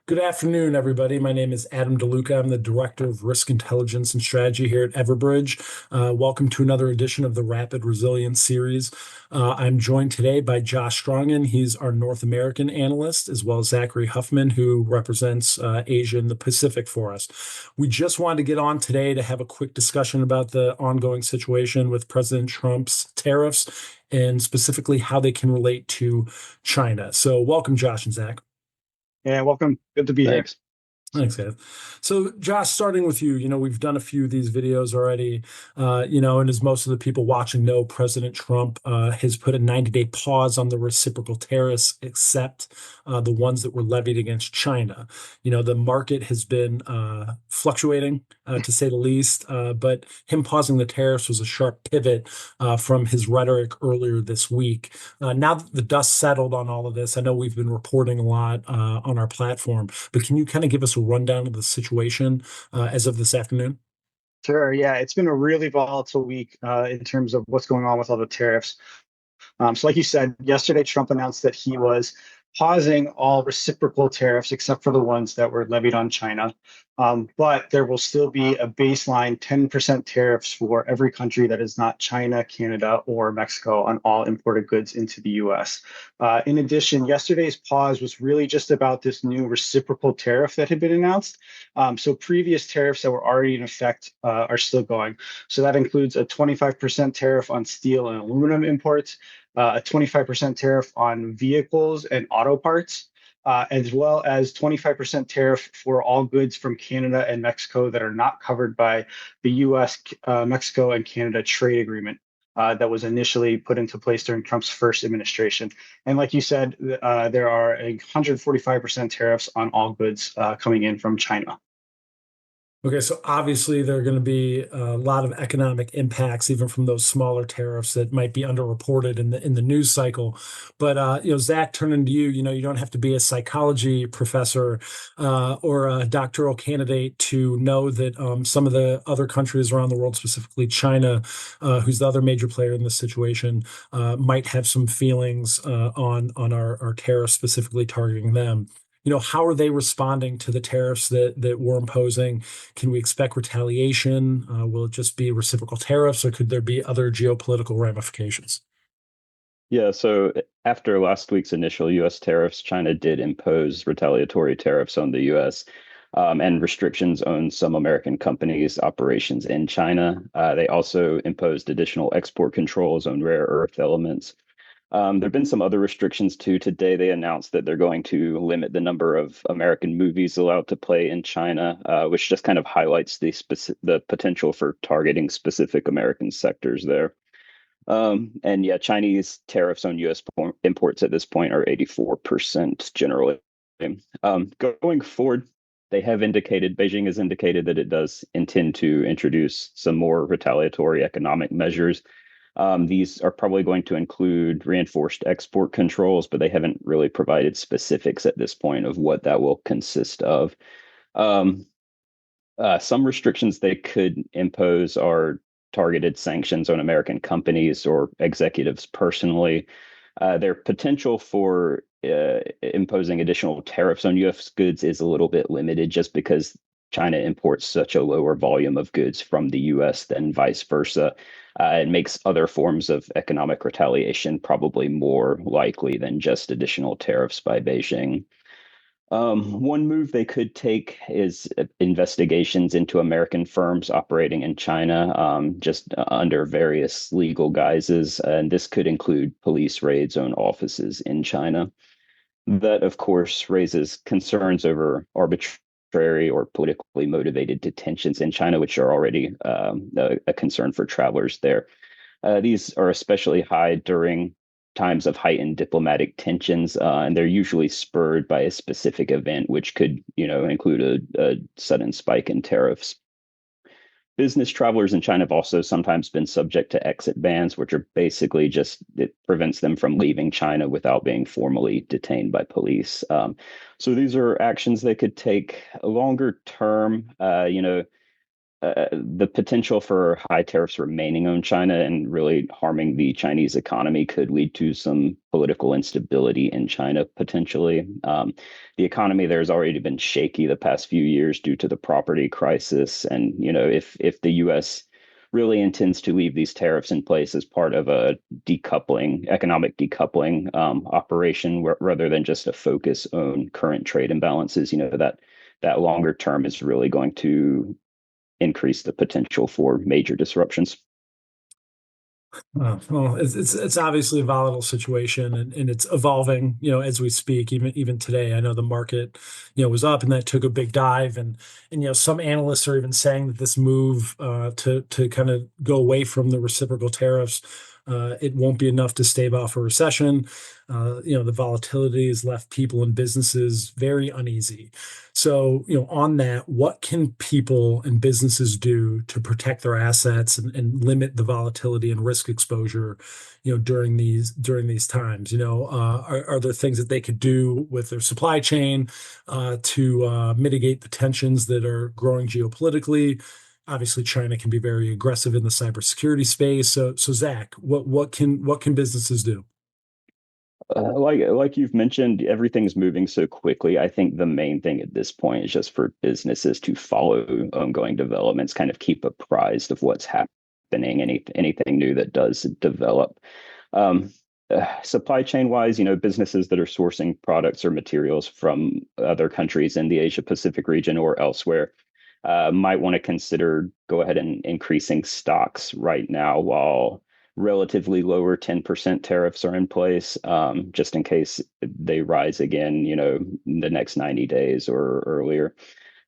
Good afternoon, everybody. My name is Adam DeLuca. I'm the Director of Risk Intelligence and Strategy here at Everbridge. Welcome to another edition of the Rapid Resilience series. I'm joined today by Josh Strongin. He's our North American analyst, as well as Zachary Huffman, who represents Asia and the Pacific for us. We just wanted to get on today to have a quick discussion about the ongoing situation with President Trump's tariffs and specifically how they can relate to China. So, welcome, Josh and Zach. Yeah, welcome. Good to be here. Thanks. Thanks, Ed. So, Josh, starting with you, we've done a few of these videos already, and as most of the people watching know, President Trump has put a 90-day pause on the reciprocal tariffs, except the ones that were levied against China. The market has been fluctuating, to say the least, but him pausing the tariffs was a sharp pivot from his rhetoric earlier this week. Now that the dust settled on all of this, I know we've been reporting a lot on our platform, but can you kind of give us a rundown of the situation as of this afternoon? Sure. Yeah, it's been a really volatile week in terms of what's going on with all the tariffs. So, like you said, yesterday Trump announced that he was pausing all reciprocal tariffs except for the ones that were levied on China. But there will still be a baseline 10% tariffs for every country that is not China, Canada, or Mexico on all imported goods into the US. In addition, yesterday's pause was really just about this new reciprocal tariff that had been announced. So previous tariffs that were already in effect are still going. So that includes a 25% tariff on steel and aluminum imports, a 25% tariff on vehicles and auto parts, as well as 25% tariff for all goods from Canada and Mexico that are not covered by the US, Mexico, and Canada trade agreement that was initially put into place during Trump's first administration. And like you said, there are 145% tariffs on all goods coming in from China. Okay, so obviously there are going to be a lot of economic impacts, even from those smaller tariffs that might be underreported in the news cycle. But Zach, turning to you, you don't have to be a psychology professor or a doctoral candidate to know that some of the other countries around the world, specifically China, who's the other major player in this situation, might have some feelings on our tariffs specifically targeting them. How are they responding to the tariffs that we're imposing? Can we expect retaliation? Will it just be reciprocal tariffs, or could there be other geopolitical ramifications? Yeah, so after last week's initial U.S. tariffs, China did impose retaliatory tariffs on the U.S. And restrictions on some American companies' operations in China. They also imposed additional export controls on rare earth elements. There have been some other restrictions too. Today, they announced that they're going to limit the number of American movies allowed to play in China, which just kind of highlights the potential for targeting specific American sectors there. And yeah, Chinese tariffs on U.S. imports at this point are 84% generally. Going forward, Beijing has indicated that it does intend to introduce some more retaliatory economic measures. These are probably going to include reinforced export controls, but they haven't really provided specifics at this point of what that will consist of. Some restrictions they could impose are targeted sanctions on American companies or executives personally. Their potential for imposing additional tariffs on U.S. goods is a little bit limited just because China imports such a lower volume of goods from the U.S. than vice versa. It makes other forms of economic retaliation probably more likely than just additional tariffs by Beijing. One move they could take is investigations into American firms operating in China, just under various legal guises. And this could include police raids on offices in China. That, of course, raises concerns over arbitrary or politically motivated detentions in China, which are already a concern for travelers there. These are especially high during times of heightened diplomatic tensions, and they're usually spurred by a specific event, which could, include a sudden spike in tariffs. Business travelers in China have also sometimes been subject to exit bans, which are basically just it prevents them from leaving China without being formally detained by police. So these are actions they could take longer term. the potential for high tariffs remaining on China and really harming the Chinese economy could lead to some political instability in China potentially. The economy there has already been shaky the past few years due to the property crisis, and if the U.S. really intends to leave these tariffs in place as part of a economic decoupling operation, rather than just a focus on current trade imbalances, that longer term is really going to increase the potential for major disruptions. Well, it's obviously a volatile situation, and it's evolving, as we speak. Even today, I know the market, was up, and that took a big dive, and some analysts are even saying that this move to kind of go away from the reciprocal tariffs, it won't be enough to stave off a recession. The volatility has left people and businesses very uneasy. So, on that, what can people and businesses do to protect their assets and limit the volatility and risk exposure, during these times? Are there things that they could do with their supply chain to mitigate the tensions that are growing geopolitically? Obviously, China can be very aggressive in the cybersecurity space. So Zach, what can businesses do? Like you've mentioned, everything's moving so quickly. I think the main thing at this point is just for businesses to follow ongoing developments, kind of keep apprised of what's happening, anything new that does develop. Supply chain wise, businesses that are sourcing products or materials from other countries in the Asia Pacific region or elsewhere might want to consider go ahead and increasing stocks right now while relatively lower 10% tariffs are in place, just in case they rise again, in the next 90 days or earlier.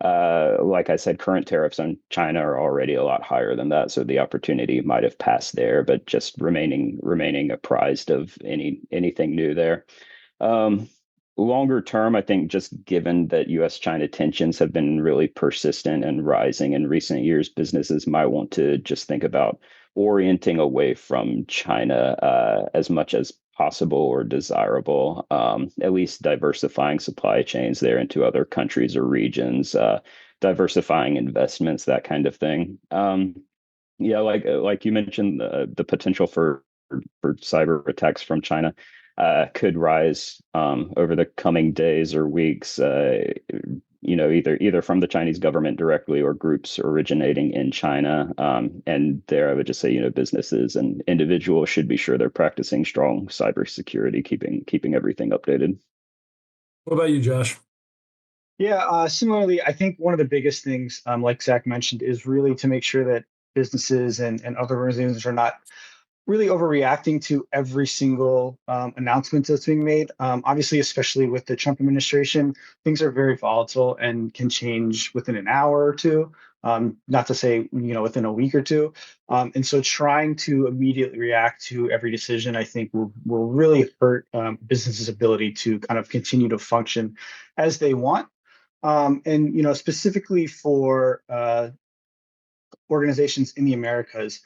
Like I said, current tariffs on China are already a lot higher than that, so the opportunity might have passed there, but just remaining apprised of anything new there. Um, Longer term, I think just given that U.S.-China tensions have been really persistent and rising in recent years, businesses might want to just think about orienting away from China as much as possible or desirable, at least diversifying supply chains there into other countries or regions, diversifying investments, that kind of thing. Yeah, like you mentioned, the potential for cyber attacks from China could rise over the coming days or weeks. Either from the Chinese government directly or groups originating in China. And there, I would just say, businesses and individuals should be sure they're practicing strong cybersecurity, keeping everything updated. What about you, Josh? Yeah, similarly, I think one of the biggest things, like Zach mentioned, is really to make sure that businesses and other organizations are not really overreacting to every single announcement that's being made. Obviously, especially with the Trump administration, things are very volatile and can change within an hour or two. Not to say within a week or two. And so, trying to immediately react to every decision, I think, will really hurt businesses' ability to kind of continue to function as they want. And specifically for organizations in the Americas,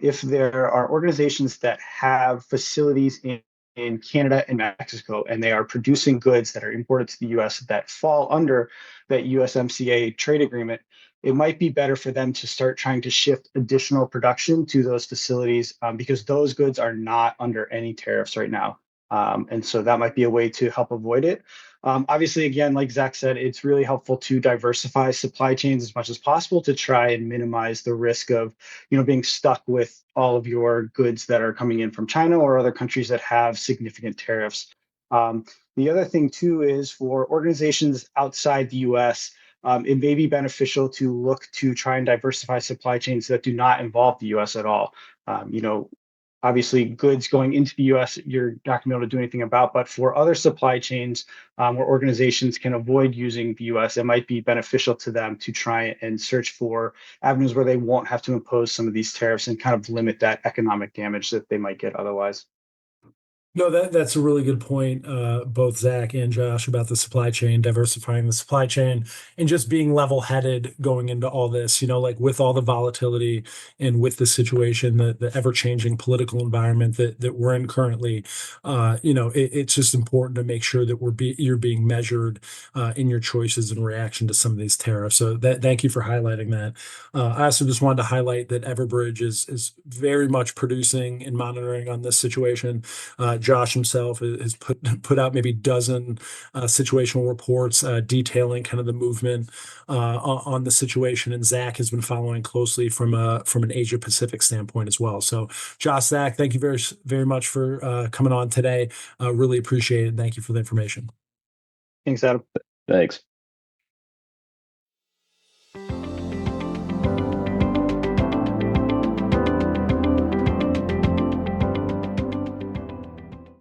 if there are organizations that have facilities in Canada and Mexico, and they are producing goods that are imported to the US that fall under that USMCA trade agreement, it might be better for them to start trying to shift additional production to those facilities because those goods are not under any tariffs right now. And so that might be a way to help avoid it. Obviously, again, like Zach said, it's really helpful to diversify supply chains as much as possible to try and minimize the risk of, being stuck with all of your goods that are coming in from China or other countries that have significant tariffs. The other thing too is for organizations outside the U.S. It may be beneficial to look to try and diversify supply chains that do not involve the U.S. at all. Obviously, goods going into the US, you're not going to be able to do anything about. But for other supply chains where organizations can avoid using the US, it might be beneficial to them to try and search for avenues where they won't have to impose some of these tariffs and kind of limit that economic damage that they might get otherwise. No, that's a really good point, both Zach and Josh, about the supply chain, diversifying the supply chain, and just being level-headed going into all this. Like with all the volatility and with the situation, the ever-changing political environment that we're in currently, it's just important to make sure that you're being measured in your choices in reaction to some of these tariffs. So thank you for highlighting that. I also just wanted to highlight that Everbridge is very much producing and monitoring on this situation. Josh himself has put out maybe dozen situational reports detailing kind of the movement on the situation, and Zach has been following closely from an Asia Pacific standpoint as well. So, Josh, Zach, thank you very much for coming on today. Really appreciate it. Thank you for the information. Thanks, Adam. Thanks.